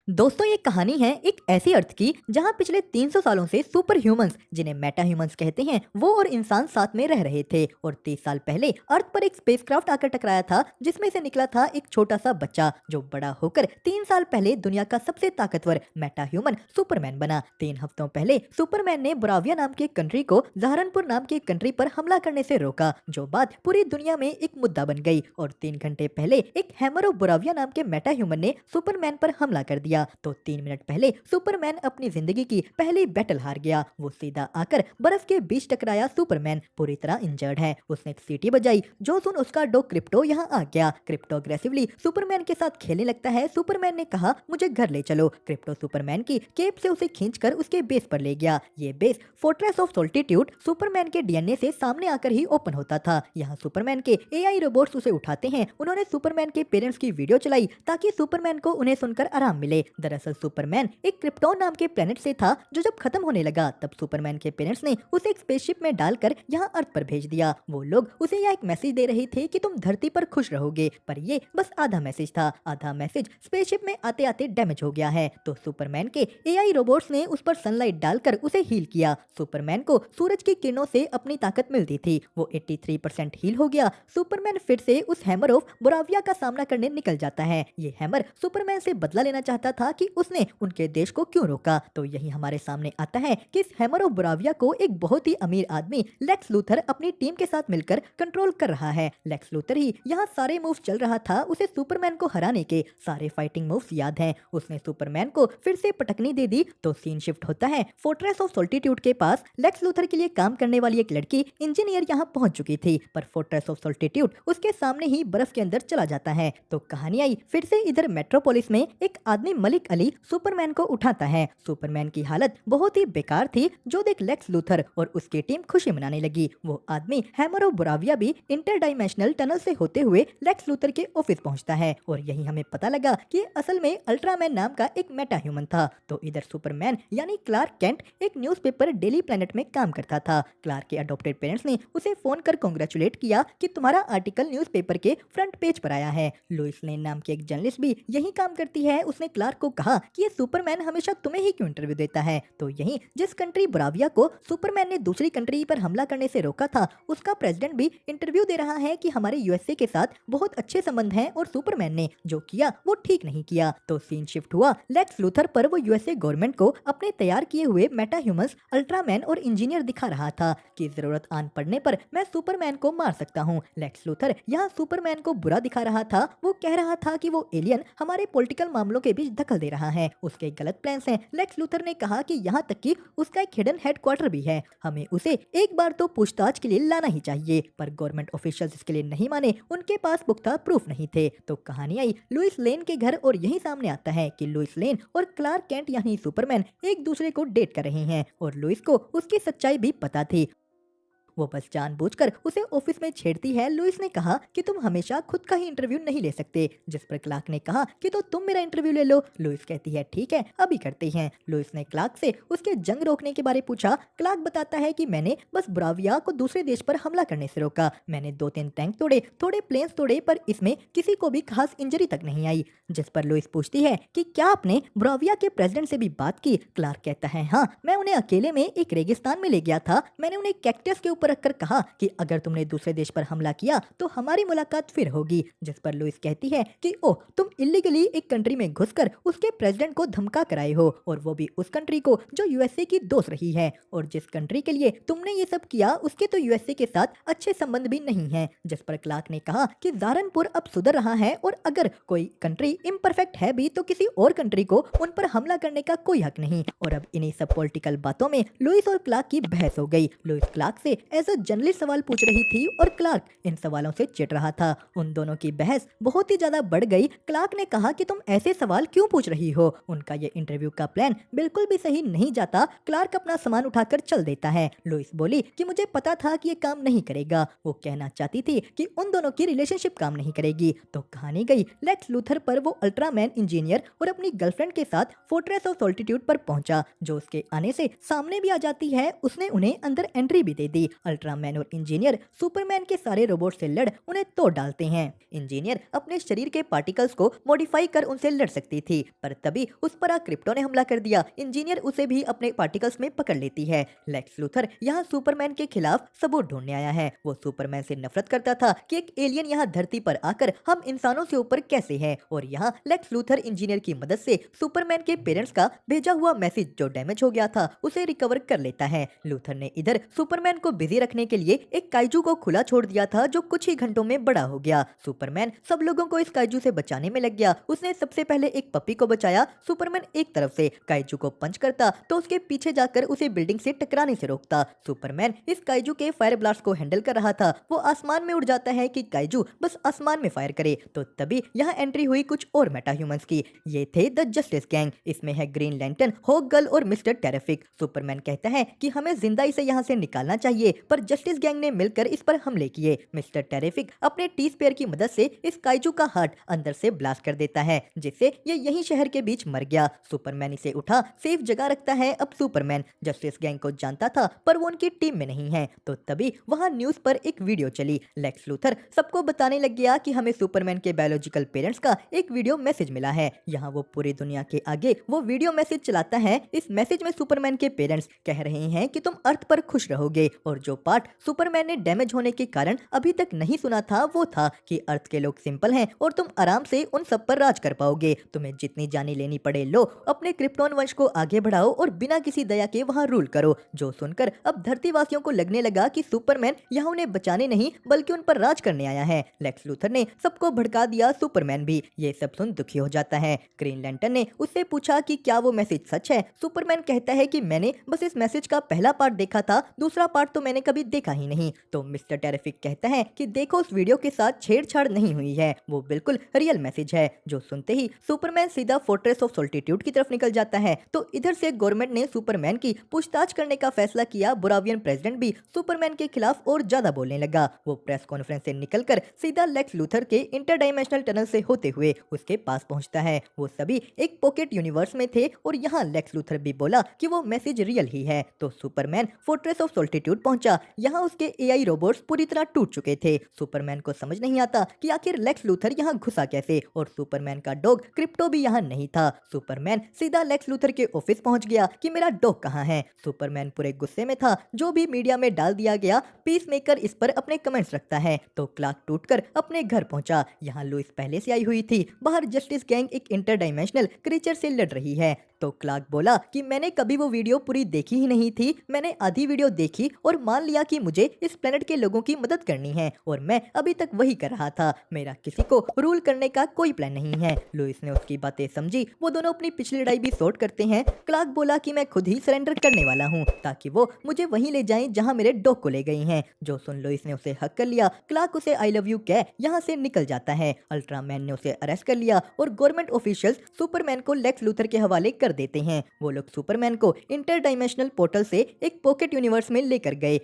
दोस्तों ये कहानी है एक ऐसी अर्थ की जहां पिछले 300 सालों से सुपर ह्यूमंस जिन्हें मेटा ह्यूमंस कहते हैं वो और इंसान साथ में रह रहे थे और 30 साल पहले अर्थ पर एक स्पेसक्राफ्ट आकर टकराया था जिसमें से निकला था एक छोटा सा बच्चा जो बड़ा होकर 3 साल पहले दुनिया का सबसे ताकतवर मेटा ह्यूमन सुपरमैन बना। 3 हफ्तों पहले सुपरमैन ने बोराविया नाम की एक कंट्री को सहारनपुर नाम की एक कंट्री पर हमला करने से रोका, जो बात पूरी दुनिया में एक मुद्दा बन गई। और 3 घंटे पहले एक हैमर ऑफ बोराविया नाम के मेटा ह्यूमन ने सुपरमैन पर हमला कर दिया तो 3 मिनट पहले सुपरमैन अपनी जिंदगी की पहली बैटल हार गया। वो सीधा आकर बर्फ के बीच टकराया। सुपरमैन पूरी तरह इंजर्ड है। उसने एक सीटी बजाई, जो सुन उसका डॉग क्रिप्टो यहाँ आ गया। क्रिप्टो अग्रेसिवली सुपरमैन के साथ खेलने लगता है। सुपरमैन ने कहा मुझे घर ले चलो। क्रिप्टो सुपरमैन की केप से उसे खींचकर उसके बेस पर ले गया। ये बेस फोर्ट्रेस ऑफ सोल्टिट्यूड सुपरमैन के डीएनए से सामने आकर ही ओपन होता था। यहाँ सुपरमैन के एआई रोबोट्स उसे उठाते हैं। उन्होंने सुपरमैन के पेरेंट्स की वीडियो चलाई ताकि सुपरमैन को उन्हें सुनकर आराम मिले। दरअसल सुपरमैन एक क्रिप्टॉन नाम के प्लेनेट से था जो जब खत्म होने लगा तब सुपरमैन के पेरेंट्स ने उसे एक स्पेसशिप में डालकर यहाँ अर्थ पर भेज दिया। वो लोग उसे यह एक मैसेज दे रहे थे कि तुम धरती पर खुश रहोगे, पर ये बस आधा मैसेज था। आधा मैसेज स्पेसशिप में आते आते डैमेज हो गया है तो सुपरमैन के एआई रोबोट्स ने उस पर सनलाइट डालकर उसे हील किया। सुपरमैन को सूरज की किरणों से अपनी ताकत मिलती थी। वो 83% हील हो गया। सुपरमैन फिर से उस हैमर ऑफ बोराविया का सामना करने निकल जाता है। ये हैमर सुपरमैन से बदला लेना चाहता था कि उसने उनके देश को क्यों रोका। तो यही हमारे सामने आता है कि इस हैमर ऑफ बोराविया को एक बहुत ही अमीर आदमी लेक्स लूथर अपनी टीम के साथ मिलकर कंट्रोल कर रहा है। लेक्स लूथर ही यहाँ सारे मूव्स चल रहा था। उसे सुपरमैन को हराने के सारे फाइटिंग मूव्स याद हैं। उसने सुपरमैन को फिर से पटकनी दे दी तो सीन शिफ्ट होता है फोर्ट्रेस ऑफ सोल्टिट्यूड के पास। लेक्स लूथर के लिए काम करने वाली एक लड़की इंजीनियर यहाँ पहुंच चुकी थी, पर फोर्ट्रेस ऑफ सोल्टिट्यूड उसके सामने ही बर्फ के अंदर चला जाता है। तो कहानी आई फिर से इधर मेट्रोपोलिस में। एक आदमी मलिक अली सुपरमैन को उठाता है। सुपरमैन की हालत बहुत ही बेकार थी, जो देख लेक्स लूथर और उसकी टीम खुशी मनाने लगी। वो आदमी हैमर ऑफ बोराविया भी इंटरडाइमेंशनल टनल से होते हुए लेक्स लूथर के ऑफिस पहुंचता है और यही हमें पता लगा कि असल में अल्ट्रामैन नाम का एक मेटा ह्यूमन था। तो इधर सुपरमैन यानी क्लार्क केंट एक न्यूज़पेपर डेली प्लेनेट में काम करता था। क्लार्क के अडॉप्टेड पेरेंट्स ने उसे फोन कर कांग्रेचुलेट किया कि तुम्हारा आर्टिकल न्यूज़पेपर के फ्रंट पेज पर आया है। लुइस लेन नाम की एक जर्नलिस्ट भी यही काम करती है। उसने क्लार्क को कहा कि ये सुपरमैन हमेशा तुम्हें ही क्यों इंटरव्यू देता है। तो यही जिस कंट्री बोराविया को सुपरमैन ने दूसरी कंट्री पर हमला करने से रोका था, उसका प्रेसिडेंट भी इंटरव्यू दे रहा है कि हमारे यूएसए के साथ बहुत अच्छे संबंध हैं और सुपरमैन ने जो किया वो ठीक नहीं किया। तो सीन शिफ्ट हुआ लेक्स लूथर पर। वो यूएसए गवर्नमेंट को अपने तैयार किए हुए मेटा ह्यूमंस अल्ट्रामैन और इंजीनियर दिखा रहा था कि जरूरत आन पड़ने पर मैं सुपरमैन को मार सकता हूँ। लेक्स लूथर यहाँ सुपरमैन को बुरा दिखा रहा था। वो कह रहा था कि वो एलियन हमारे पॉलिटिकल मामलों के बीच दखल दे रहा है, उसके गलत प्लान्स हैं। लेक्स लूथर ने कहा कि यहाँ तक कि उसका एक हिडन हेडक्वार्टर भी है, हमें उसे एक बार तो पूछताछ के लिए लाना ही चाहिए। पर गवर्नमेंट ऑफिशियल्स इसके लिए नहीं माने, उनके पास पुख्ता प्रूफ नहीं थे। तो कहानी आई लुइस लेन के घर और यही सामने आता है कि लुइस लेन और क्लार्क केंट यानी सुपरमैन एक दूसरे को डेट कर रहे हैं और लुइस को उसकी सच्चाई भी पता थी। वो बस जानबूझकर उसे ऑफिस में छेड़ती है। लुइस ने कहा कि तुम हमेशा खुद का ही इंटरव्यू नहीं ले सकते, जिस पर क्लार्क ने कहा कि तो तुम मेरा इंटरव्यू ले लो। लुइस कहती है ठीक है अभी करते हैं। लुइस ने क्लार्क से उसके जंग रोकने के बारे पूछा। क्लार्क बताता है कि मैंने बस बोराविया को दूसरे देश पर हमला करने से रोका। मैंने 2-3 टैंक तोड़े, थोड़े प्लेन्स तोड़े, पर इसमें किसी को भी खास इंजरी तक नहीं आई। जिस पर लुइस पूछती है कि क्या आपने बोराविया के प्रेसिडेंट से भी बात की। क्लार्क कहता है हाँ, मैं उन्हें अकेले में एक रेगिस्तान में ले गया था। मैंने उन्हें कैक्टस के ऊपर रखकर कहा कि अगर तुमने दूसरे देश पर हमला किया तो हमारी मुलाकात फिर होगी। जिस पर लुइस कहती है कि ओह, तुम इलीगली एक कंट्री में घुसकर उसके प्रेसिडेंट को धमका कर आए हो, और वो भी उस कंट्री को जो यूएसए की दोस्त रही है। और जिस कंट्री के लिए तुमने ये सब किया उसके तो यूएसए के साथ अच्छे संबंध भी नहीं है। जिस पर क्लार्क ने कहा कि सहारनपुर अब सुधर रहा है और अगर कोई कंट्री इम्परफेक्ट है भी तो किसी और कंट्री को उन पर हमला करने का कोई हक नहीं। और अब इन्हीं सब पॉलिटिकल बातों में लुइस और क्लार्क की बहस हो गई। लुइस क्लार्क से एज अ जर्नलिस्ट सवाल पूछ रही थी और क्लार्क इन सवालों से चिढ़ रहा था। उन दोनों की बहस बहुत ही ज्यादा बढ़ गई। क्लार्क ने कहा कि तुम ऐसे सवाल क्यों पूछ रही हो, उनका ये इंटरव्यू का प्लान बिल्कुल भी सही नहीं जाता। क्लार्क अपना सामान उठाकर चल देता है। लुइस बोली कि मुझे पता था कि ये काम नहीं करेगा। वो कहना चाहती थी कि उन दोनों की रिलेशनशिप काम नहीं करेगी। तो कहानी गई लेक्स लूथर पर। वो अल्ट्रामैन इंजीनियर और अपनी गर्लफ्रेंड के साथ फोर्ट्रेस ऑफ सॉल्टिट्यूड पर पहुंचा, जो उसके आने से सामने भी आ जाती है। उसने उन्हें अंदर एंट्री भी दे दी। अल्ट्रामैन और इंजीनियर सुपरमैन के सारे रोबोट से लड़ उन्हें तोड़ डालते हैं। इंजीनियर अपने शरीर के पार्टिकल्स को मॉडिफाई कर उनसे लड़ सकती थी, पर तभी उस पर क्रिप्टो ने हमला कर दिया। इंजीनियर उसे भी अपने पार्टिकल्स में पकड़ लेती है। लेक्स लूथर यहाँ सुपरमैन के खिलाफ सबूत ढूंढने आया है। वो सुपरमैन से नफरत करता था कि एक एलियन यहाँ धरती पर आकर हम इंसानों से ऊपर कैसे है, और यहाँ लेक्स लूथर इंजीनियर की मदद से सुपरमैन के पेरेंट्स का भेजा हुआ मैसेज जो डैमेज हो गया था उसे रिकवर कर लेता है। लूथर ने इधर सुपरमैन को बिजी रखने के लिए एक काइजू को खुला छोड़ दिया था जो कुछ ही घंटों में बड़ा हो गया। सुपरमैन सब लोगों को इस काइजू से बचाने में लग गया। उसने सबसे पहले एक पपी को बचाया। सुपरमैन एक तरफ से काइजू को पंच करता तो उसके पीछे जाकर उसे बिल्डिंग से टकराने से रोकता। सुपरमैन इस काइजू के फायर ब्लास्ट को हैंडल कर रहा था। वो आसमान में उड़ जाता है कि काइजू बस आसमान में फायर करे, तो तभी यहाँ एंट्री हुई कुछ और मेटा ह्यूमंस की। ये थे द जस्टिस गैंग। इसमें है ग्रीन लैंटर्न, हॉक गर्ल और मिस्टर टेरिफिक। सुपरमैन कहता है कि हमें जिंदा इसे यहाँ से निकालना चाहिए, पर जस्टिस गैंग ने मिलकर इस पर हमले किए। मिस्टर टेरिफिक अपने टी स्पेयर की मदद से इस काइजू का हार्ट अंदर से ब्लास्ट कर देता है, जिससे ये यही शहर के बीच मर गया। सुपरमैन इसे उठा सेफ जगह रखता है। अब सुपरमैन जस्टिस गैंग को जानता था, पर वो उनकी टीम में नहीं है। तो तभी वहाँ न्यूज पर एक वीडियो चली। लेक्स लूथर सबको बताने लग गया कि हमें सुपरमैन के बायोलॉजिकल पेरेंट्स का एक वीडियो मैसेज मिला है। यहाँ वो पूरी दुनिया के आगे वो वीडियो मैसेज चलाता है। इस मैसेज में सुपरमैन के पेरेंट्स कह रहे हैं कि तुम अर्थ पर खुश रहोगे, और जो पार्ट सुपरमैन ने डैमेज होने के कारण अभी तक नहीं सुना था वो था कि अर्थ के लोग सिंपल हैं और तुम आराम से उन सब पर राज कर पाओगे। तुम्हें जितनी जानी लेनी पड़े लो, अपने क्रिप्टॉन वंश को आगे बढ़ाओ और बिना किसी दया के वहाँ रूल करो। जो सुनकर अब धरतीवासियों को लगने लगा कि सुपरमैन यहाँ उन्हें बचाने नहीं बल्कि उन पर राज करने आया है। लेक्स लूथर ने सबको भड़का दिया। सुपरमैन भी ये सब सुन दुखी हो जाता है। ग्रीन लैंटर्न ने उससे पूछा कि क्या वो मैसेज सच है। सुपरमैन कहता है कि मैंने बस इस मैसेज का पहला पार्ट देखा था, दूसरा पार्ट तो मैंने कभी देखा ही नहीं। तो मिस्टर टेरिफिक कहता है कि देखो उस वीडियो के साथ छेड़छाड़ नहीं हुई है, वो बिल्कुल रियल मैसेज है। जो सुनते ही सुपरमैन सीधा फोर्ट्रेस ऑफ सोल्टिट्यूड की तरफ निकल जाता है। तो इधर से गवर्नमेंट ने सुपरमैन की पूछताछ करने का फैसला किया। बुरावियन प्रेसिडेंट भी सुपरमैन के खिलाफ और ज्यादा बोलने लगा। वो प्रेस कॉन्फ्रेंस से निकलकर सीधा लेक्स लूथर के इंटरडायमेंशनल टनल से होते हुए उसके पास पहुंचता है। वो सभी एक पॉकेट यूनिवर्स में थे और यहाँ लेक्स लूथर भी बोला कि वो मैसेज रियल ही है। तो सुपरमैन फोर्ट्रेस ऑफ सोल्टिट्यूड पहुंचा। यहाँ उसके एआई रोबोट्स पूरी तरह टूट चुके थे। सुपरमैन को समझ नहीं आता कि आखिर लेक्स लूथर यहाँ घुसा कैसे, और सुपरमैन का डॉग क्रिप्टो भी यहाँ नहीं था। सुपरमैन सीधा लेक्स लूथर के ऑफिस पहुंच गया कि मेरा डॉग कहाँ है। सुपरमैन पूरे गुस्से में था। जो भी मीडिया में डाल दिया गया, पीस मेकर इस पर अपने कमेंट्स रखता है। तो क्लार्क टूटकर अपने घर पहुंचा। यहाँ लुइस पहले से आई हुई थी। बाहर जस्टिस गैंग एक इंटरडायमेंशनल क्रीचर से लड़ रही है। तो क्लार्क बोला कि मैंने कभी वो वीडियो पूरी देखी ही नहीं थी, मैंने आधी वीडियो देखी और मान लिया कि मुझे इस प्लेनेट के लोगों की मदद करनी है, और मैं अभी तक वही कर रहा था। मेरा किसी को रूल करने का कोई प्लान नहीं है। लुइस ने उसकी बातें समझी। वो दोनों अपनी पिछली लड़ाई भी सॉर्ट करते हैं। क्लार्क बोला कि मैं खुद ही सरेंडर करने वाला हूँ ताकि वो मुझे वहीं ले जाएं जहाँ मेरे डॉग को ले गई हैं। जो सुन लुइस ने उसे हक कर लिया। क्लार्क उसे आई लव यू कह यहाँ से निकल जाता है। अल्ट्रामैन ने उसे अरेस्ट कर लिया और गवर्नमेंट ऑफिशियल्स सुपरमैन को लेक्स लूथर के हवाले कर देते हैं। वो लोग सुपरमैन को इंटरडायमेंशनल पोर्टल से एक पॉकेट यूनिवर्स में लेकर गए।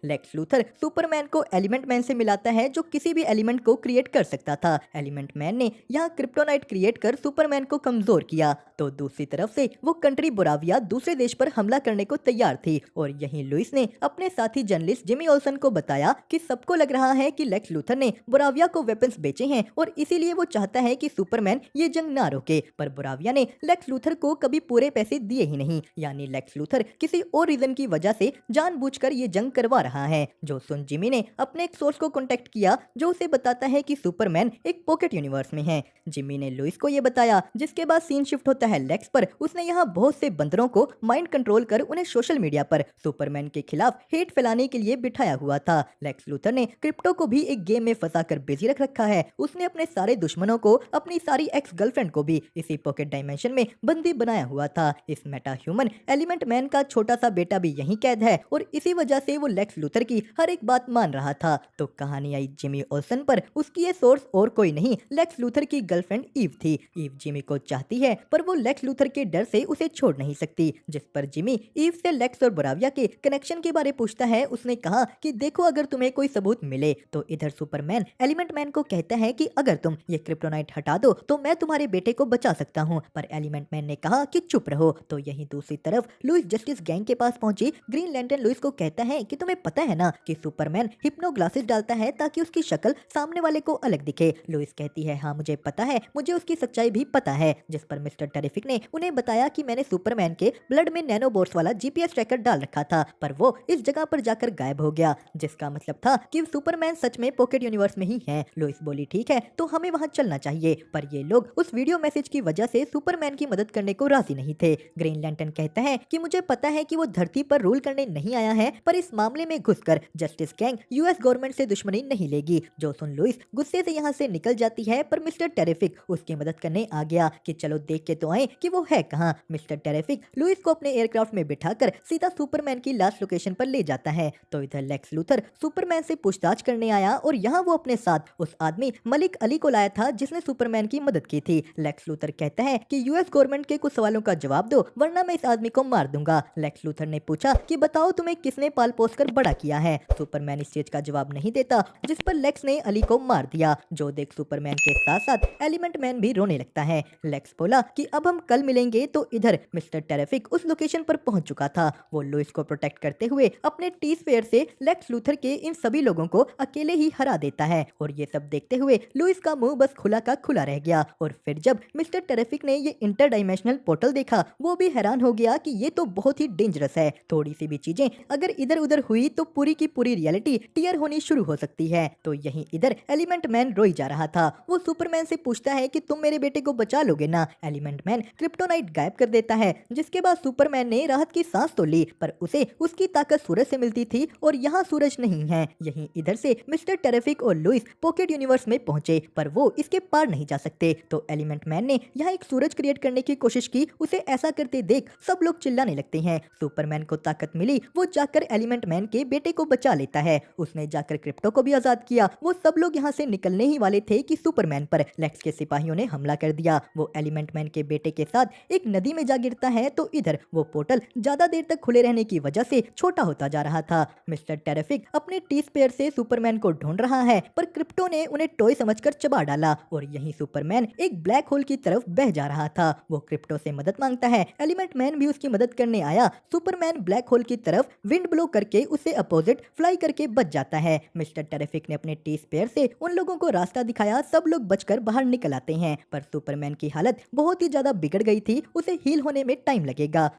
लेक्स लूथर सुपरमैन को एलिमेंट मैन से मिलाता है जो किसी भी एलिमेंट को क्रिएट कर सकता था। एलिमेंट मैन ने यहाँ क्रिप्टोनाइट क्रिएट कर सुपरमैन को कमजोर किया। तो दूसरी तरफ से वो कंट्री बुराविया दूसरे देश पर हमला करने को तैयार थी, और यहीं लुइस ने अपने साथी जर्नलिस्ट जिमी ओल्सन को बताया कि सबको लग रहा है कि लेक्स लूथर ने बुराविया को वेपन्स बेचे हैं और इसीलिए वो चाहता है कि सुपरमैन ये जंग ना रोके। पर बुराविया ने लेक्स लूथर को कभी पूरे पैसे दिए ही नहीं, यानी लेक्स लूथर किसी और रीजन की वजह से जानबूझकर ये जंग करवा रहा है। जो सुन जिमी ने अपने एक सोर्स को कांटेक्ट किया जो उसे बताता है कि सुपरमैन एक पॉकेट यूनिवर्स में है। जिमी ने लुइस को ये बताया, जिसके बाद सीन शिफ्ट होता है लेक्स पर। उसने यहाँ बहुत से बंदरों को माइंड कंट्रोल कर उन्हें सोशल मीडिया पर सुपरमैन के खिलाफ हेट फैलाने के लिए बिठाया हुआ था। लेक्स लूथर ने क्रिप्टो को भी एक गेम में फंसाकर बिजी रख रखा है। उसने अपने सारे दुश्मनों को, अपनी सारी एक्स गर्लफ्रेंड को भी इसी पॉकेट डायमेंशन में बंदी बनाया हुआ था। इस मेटा ह्यूमन एलिमेंट मैन का छोटा सा बेटा भी यहीं कैद है और इसी वजह से वो लेक्स लूथर की हर एक बात मान रहा था। तो कहानी आई जिमी ओल्सन पर। उसकी ये सोर्स और कोई नहीं लेक्स लूथर की गर्लफ्रेंड ईव थी। ईव जिमी को चाहती है पर वो लेक्स लूथर के डर से उसे छोड़ नहीं सकती। जिस पर जिमी ईव से लेक्स और बोराविया के कनेक्शन के बारे पूछता है। उसने कहा कि देखो, अगर तुम्हें कोई सबूत मिले तो इधर सुपरमैन एलिमेंट मैन को कहता है कि अगर तुम ये क्रिप्टोनाइट हटा दो तो मैं तुम्हारे बेटे को बचा सकता हूँ, पर एलिमेंट मैन ने कहा कि चुप रहो। तो यहीं दूसरी तरफ लुइस जस्टिस गैंग के पास पहुंची ग्रीन लैंटर्न लुइस को कहता है कि तुम्हें पता है ना कि सुपरमैन हिप्नो ग्लासेस डालता है ताकि उसकी शक्ल सामने वाले को अलग दिखे। लुइस कहती है हाँ मुझे पता है, मुझे उसकी सच्चाई भी पता है। जिस पर मिस्टर टेरिफिक ने उन्हें बताया कि मैंने सुपरमैन के ब्लड में नैनोबोर्ड्स वाला जीपीएस ट्रैकर डाल रखा था, पर वो इस जगह पर जाकर गायब हो गया, जिसका मतलब था कि सुपरमैन सच में पॉकेट यूनिवर्स में ही है। लुइस बोली ठीक है, तो हमें वहां चलना चाहिए, पर ये लोग उस वीडियो मैसेज की वजह से सुपरमैन की मदद करने को राजी नहीं थे। ग्रीन लैंटर्न कहता है कि मुझे पता है कि वो धरती पर रूल करने नहीं आया है, पर इस मामले में घुसकर जस्टिस गैंग यूएस गवर्नमेंट से दुश्मनी नहीं लेगी। जो सुन लुइस गुस्से से यहाँ से निकल जाती है, पर मिस्टर टेरिफिक उसकी मदद करने आ गया कि चलो देख के तो आए कि वो है कहाँ। मिस्टर टेरिफिक लुइस को अपने एयरक्राफ्ट में बिठाकर सीधा सुपरमैन की लास्ट लोकेशन पर ले जाता है। तो इधर लेक्स लूथर सुपरमैन से पूछताछ करने आया और यहाँ वो अपने साथ उस आदमी मलिक अली को लाया था जिसने सुपरमैन की मदद की थी। लेक्स लूथर कहता है कि यूएस गवर्नमेंट के कुछ सवालों का जवाब दो वरना मैं इस आदमी को मार दूंगा। लेक्स लूथर ने पूछा कि बताओ तुम्हें किसने पाल पोस कर बड़ा किया है। सुपरमैन इस चीज का जवाब नहीं देता, जिस पर लेक्स ने अली को मार दिया। जो देख सुपरमैन के साथ साथ एलिमेंट मैन भी रोने लगता है। लेक्स बोला कि अब हम कल मिलेंगे। तो इधर मिस्टर टेरिफिक उस लोकेशन पर पहुंच चुका था। वो लुइस को प्रोटेक्ट करते हुए अपने टी स्फेयर से लेक्स लूथर के इन सभी लोगों को अकेले ही हरा देता है। और ये सब देखते हुए लुइस का मुंह बस खुला का खुला रह गया। और फिर जब मिस्टर टेरिफिक ने ये इंटर डायमेंशनल पोर्टल देखा, वो भी हैरान हो गया कि ये तो बहुत ही डेंजरस है। थोड़ी सी भी चीजें अगर इधर उधर हुई तो पूरी की पूरी रियलिटी टीयर होनी शुरू हो सकती है। तो यहीं इधर एलिमेंट मैन रोई जा रहा था। वो सुपरमैन से पूछता है कि तुम मेरे बेटे को बचा लोगे ना। एलिमेंट मैन क्रिप्टोनाइट गायब कर देता है, जिसके बाद सुपरमैन ने राहत की सांस तो ली, पर उसे उसकी ताकत सूरज से मिलती थी और यहाँ सूरज नहीं है। यहीं इधर से मिस्टर टेरिफिक और लुइस पॉकेट यूनिवर्स में पहुंचे, पर वो इसके पार नहीं जा सकते। तो एलिमेंट मैन ने यहाँ एक सूरज क्रिएट करने की कोशिश की। उसे ऐसा करते देख सब लोग चिल्लाने लगते हैं। सुपरमैन को ताकत मिली, वो जाकर एलिमेंट मैन के बेटे को बचा लेता है। उसने जाकर क्रिप्टो को भी आजाद किया। वो सब लोग यहाँ से निकलने ही वाले थे कि सुपरमैन पर लेक्स के सिपाहियों ने हमला कर दिया। वो एलिमेंट मैन के बेटे के साथ एक नदी में जा गिरता है। तो इधर वो पोर्टल ज्यादा देर तक खुले रहने की वजह से छोटा होता जा रहा था। मिस्टर टेरिफिक अपने टी स्पेयर से सुपरमैन को ढूंढ रहा है, पर क्रिप्टो ने उन्हें टॉय समझकर चबा डाला और यहीं सुपरमैन एक ब्लैक होल की तरफ बह जा रहा था। वो क्रिप्टो से मदद मांगता है। एलिमेंट मैन भी उसकी मदद करने आया। सुपरमैन ब्लैक होल की तरफ विंड ब्लो करके उससे अपोजिट फ्लाई करके बच जाता है। मिस्टर टेरिफिक ने अपने टी स्पेयर से उन लोगों को रास्ता दिखाया। सब लोग बचकर बाहर निकल आते हैं, पर सुपरमैन की हालत बहुत ही ज्यादा बिगड़ गई थी। उसे हील होने में टाइम लगेगा।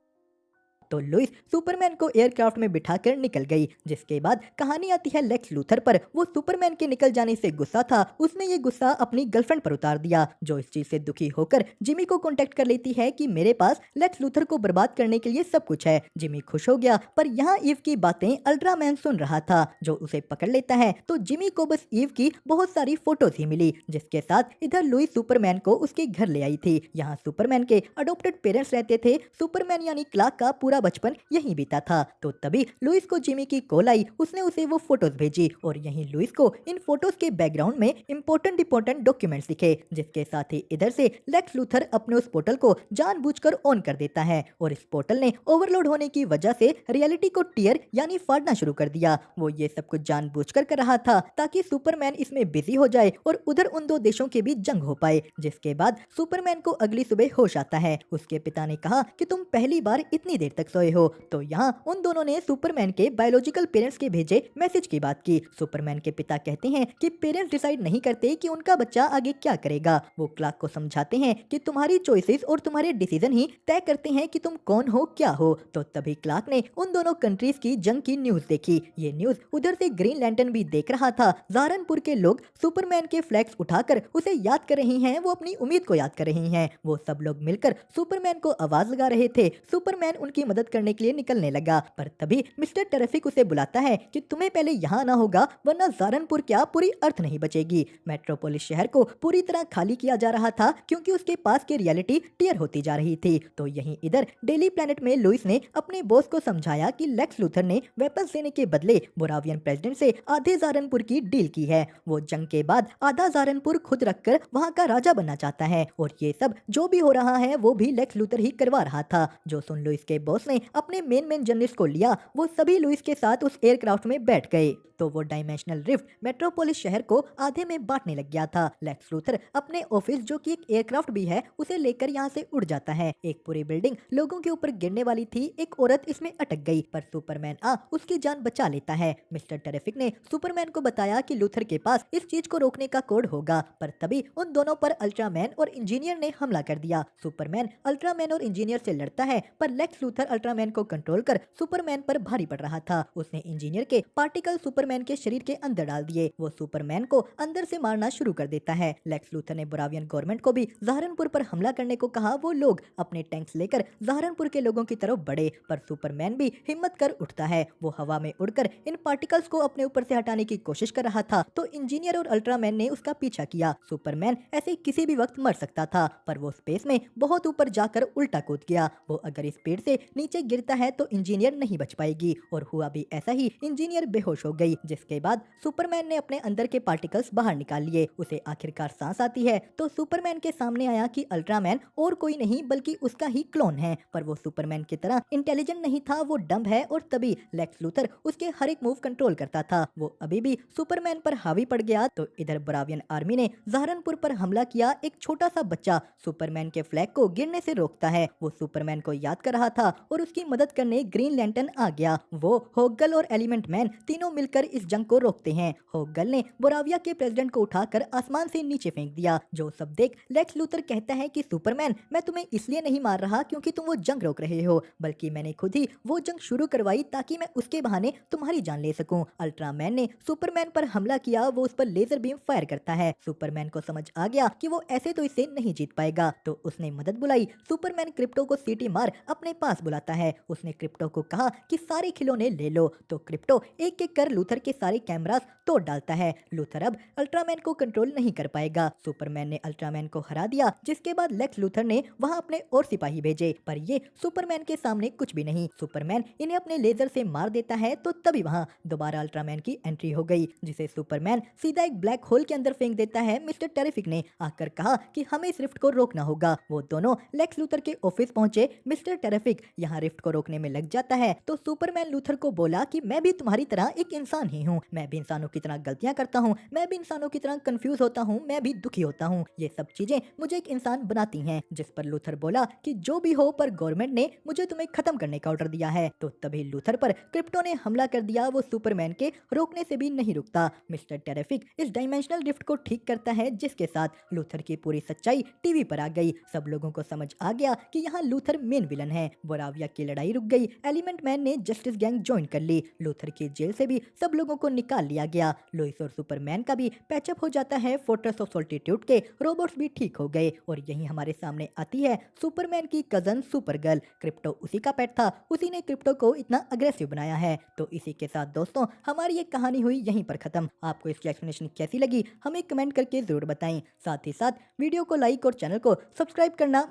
तो लुइस सुपरमैन को एयरक्राफ्ट में बिठाकर निकल गई। जिसके बाद कहानी आती है लेक्स लूथर पर। वो सुपरमैन के निकल जाने से गुस्सा था। उसने ये गुस्सा अपनी गर्लफ्रेंड पर उतार दिया, जो इस चीज से दुखी होकर जिमी को कांटेक्ट कर लेती है कि मेरे पास लेक्स लूथर को बर्बाद करने के लिए सब कुछ है। जिमी खुश हो गया, पर यहाँ ईव की बातें अल्ट्रामैन सुन रहा था, जो उसे पकड़ लेता है। तो जिमी को बस ईव की बहुत सारी फोटोज ही मिली, जिसके साथ इधर लुइस सुपरमैन को उसके घर ले आई थी। यहाँ सुपरमैन के अडोप्टेड पेरेंट्स रहते थे। सुपरमैन यानी क्लार्क का पूरा बचपन यहीं बीता था। तो तभी लुइस को जिमी की कॉल आई। उसने उसे वो फोटोज भेजी और यहीं लुइस को इन फोटोज के बैकग्राउंड में इंपॉर्टेंट डॉक्यूमेंट्स दिखे, जिसके साथ ही इधर से लेक्स लूथर अपने उस पोर्टल को जानबूझकर ऑन कर देता है और इस पोर्टल ने ओवरलोड होने की वजह से रियलिटी को टीयर यानी फाड़ना शुरू कर दिया। वो ये सब कुछ जानबूझकर कर रहा था ताकि सुपरमैन इसमें बिजी हो जाए और उधर उन दो देशों के बीच जंग हो पाए। जिसके बाद सुपरमैन को अगली सुबह होश आता है। उसके पिता ने कहा कि तुम पहली बार इतनी देर तक सोए हो। तो यहाँ उन दोनों ने सुपरमैन के बायोलॉजिकल पेरेंट्स के भेजे मैसेज की बात की। सुपरमैन के पिता कहते हैं कि पेरेंट्स डिसाइड नहीं करते कि उनका बच्चा आगे क्या करेगा। वो क्लार्क को समझाते हैं कि तुम्हारी चॉइसेस और तुम्हारे डिसीजन ही तय करते हैं कि तुम कौन हो क्या हो। तो तभी क्लार्क ने उन दोनों कंट्रीज की जंग की न्यूज देखी। ये न्यूज उधर से ग्रीन लैंटर्न भी देख रहा था। सहारनपुर के लोग सुपरमैन के फ्लैग्स उठाकर उसे याद कर रही हैं। वो अपनी उम्मीद को याद कर रही हैं। वो सब लोग मिलकर सुपरमैन को आवाज लगा रहे थे। सुपरमैन उनकी मदद मदद करने के लिए निकलने लगा, पर तभी मिस्टर टेरेफिक उसे बुलाता है कि तुम्हें पहले यहाँ आना होगा, वरना सहारनपुर क्या पूरी अर्थ नहीं बचेगी। मेट्रोपोलिस शहर को पूरी तरह खाली किया जा रहा था क्योंकि उसके पास की रियलिटी टियर होती जा रही थी। तो यहीं इधर डेली प्लेनेट में लुइस ने अपने बॉस को समझाया कि लेक्स लूथर ने वेपन्स देने के बदले बोरावियन प्रेसिडेंट से आधे सहारनपुर की डील की है। वो जंग के बाद आधा सहारनपुर खुद रखकर वहाँ का राजा बनना चाहता है और ये सब जो भी हो रहा है वो भी लेक्स लूथर ही करवा रहा था। जो सुन लुइस के बॉस ने अपने मेन जर्नलिस्ट को लिया, वो सभी लुइस के साथ उस एयरक्राफ्ट में बैठ गए। तो वो डायमेंशनल रिफ्ट मेट्रोपोलिस शहर को आधे में बांटने लग गया था। लेक्स लूथर अपने ऑफिस, जो कि एक एयरक्राफ्ट भी है, उसे लेकर यहाँ से उड़ जाता है। एक पूरी बिल्डिंग लोगों के ऊपर गिरने वाली थी, एक औरत इसमें अटक गई, पर सुपरमैन उसकी जान बचा लेता है। मिस्टर टेरेफिक ने सुपरमैन को बताया कि लूथर के पास इस चीज को रोकने का कोड होगा, पर तभी उन दोनों पर अल्ट्रामैन और इंजीनियर ने हमला कर दिया। सुपरमैन अल्ट्रामैन और इंजीनियर से लड़ता है, पर लेक्स लूथर अल्ट्रामैन को कंट्रोल कर सुपरमैन पर भारी पड़ रहा था। उसने इंजीनियर के पार्टिकल सुपरमैन के शरीर के अंदर डाल दिए। वो सुपरमैन को अंदर से मारना शुरू कर देता है। लेक्स लूथर ने बोरावियन गवर्नमेंट को भी सहारनपुर पर हमला करने को कहा। वो लोग अपने टैंक्स लेकर सहारनपुर के लोगों की तरफ बढ़े, पर सुपरमैन भी हिम्मत कर उठता है। वो हवा में उड़कर इन पार्टिकल्स को अपने ऊपर से हटाने की कोशिश कर रहा था, तो इंजीनियर और अल्ट्रामैन ने उसका पीछा किया। सुपरमैन ऐसे किसी भी वक्त मर सकता था, पर वो स्पेस में बहुत ऊपर जाकर उल्टा कूद गया। वो अगर स्पीड से नीचे गिरता है तो इंजीनियर नहीं बच पाएगी, और हुआ भी ऐसा ही। इंजीनियर बेहोश हो गई, जिसके बाद सुपरमैन ने अपने अंदर के पार्टिकल्स बाहर निकाल लिए। उसे आखिरकार सांस आती है, तो सुपरमैन के सामने आया कि अल्ट्रामैन और कोई नहीं बल्कि उसका ही क्लोन है। पर वो सुपरमैन की तरह इंटेलिजेंट नहीं था, वो डम्ब है, और तभी लेक्स लूथर उसके हर एक मूव कंट्रोल करता था। वो अभी भी सुपरमैन पर हावी पड़ गया। तो इधर बोरावियन आर्मी ने सहारनपुर पर हमला किया। एक छोटा सा बच्चा सुपरमैन के फ्लैग को गिरने से रोकता है। वो सुपरमैन को याद कर रहा था और उसकी मदद करने ग्रीन लैंटर्न आ गया। वो होगल और एलिमेंट मैन तीनों मिलकर इस जंग को रोकते हैं। होगल ने बोराविया के प्रेसिडेंट को उठाकर आसमान से नीचे फेंक दिया। जो सब देख लेक्स लूथर कहता है कि सुपरमैन, मैं तुम्हें इसलिए नहीं मार रहा क्योंकि तुम वो जंग रोक रहे हो, बल्कि मैंने खुद ही वो जंग शुरू करवाई ताकि मैं उसके बहाने तुम्हारी जान ले सकूं। अल्ट्रामैन ने सुपरमैन पर हमला किया। वो उस पर लेजर बीम फायर करता है। सुपरमैन को समझ आ गया कि वो ऐसे तो इसे नहीं जीत पाएगा, तो उसने मदद बुलाई। सुपरमैन क्रिप्टो को सीटी मार अपने पास बुलाता है। उसने क्रिप्टो को कहा कि सारे खिलौने ले लो, तो क्रिप्टो एक एक कर लूथर के सारे कैमरास तोड़ डालता है। लूथर अब अल्ट्रामैन को कंट्रोल नहीं कर पाएगा। सुपरमैन ने अल्ट्रामैन को हरा दिया, जिसके बाद लेक्स लूथर ने वहां अपने और सिपाही भेजे, पर ये सुपरमैन के सामने कुछ भी नहीं। सुपरमैन इन्हें अपने लेजर से मार देता है, तो तभी वहां दोबारा अल्ट्रामैन की एंट्री हो गई, जिसे सुपरमैन सीधा एक ब्लैक होल के अंदर फेंक देता है। मिस्टर टेरिफिक ने आकर कहा कि हमें इस रिफ्ट को रोकना होगा। वो दोनों लेक्स लूथर के ऑफिस पहुंचे। मिस्टर टेरिफिक यहाँ रिफ्ट को रोकने में लग जाता है, तो सुपरमैन लूथर को बोला कि मैं भी तुम्हारी तरह एक इंसान ही हूँ, मैं भी इंसानों की तरह गलतियां करता हूँ, मैं भी इंसानों की तरह कंफ्यूज होता हूँ, मैं भी दुखी होता हूँ, ये सब चीजें मुझे एक इंसान बनाती हैं। जिस पर लूथर बोला कि जो भी हो, पर गवर्नमेंट ने मुझे तुम्हें खत्म करने का ऑर्डर दिया है। तो तभी लूथर पर क्रिप्टो ने हमला कर दिया। वो सुपरमैन के रोकने से भी नहीं रुकता। मिस्टर टेरिफिक इस डायमेंशनल रिफ्ट को ठीक करता है, जिसके साथ लूथर की पूरी सच्चाई टीवी पर आ गई। सब लोगों को समझ आ गया कि यहाँ लूथर मेन विलन है। बोराविया की लड़ाई रुक गई। एलिमेंट मैन ने जस्टिस गैंग ज्वाइन कर ली। लूथर की जेल से भी सब लोगों को निकाल लिया गया। लुइस और सुपरमैन का भी पैचअप हो जाता है। फोर्ट्रेस ऑफ सॉल्टिट्यूड के रोबोट्स भी ठीक हो गए, और यहीं हमारे सामने आती है सुपरमैन की कजन सुपर गर्ल। क्रिप्टो उसी का पेट था, उसी ने क्रिप्टो को इतना अग्रेसिव बनाया है। तो इसी के साथ दोस्तों हमारी ये कहानी हुई यहीं पर खत्म। आपको इसकी एक्सप्लेनेशन कैसी लगी हमें कमेंट करके जरूर बताएं। साथ ही साथ वीडियो को लाइक और चैनल को सब्सक्राइब करना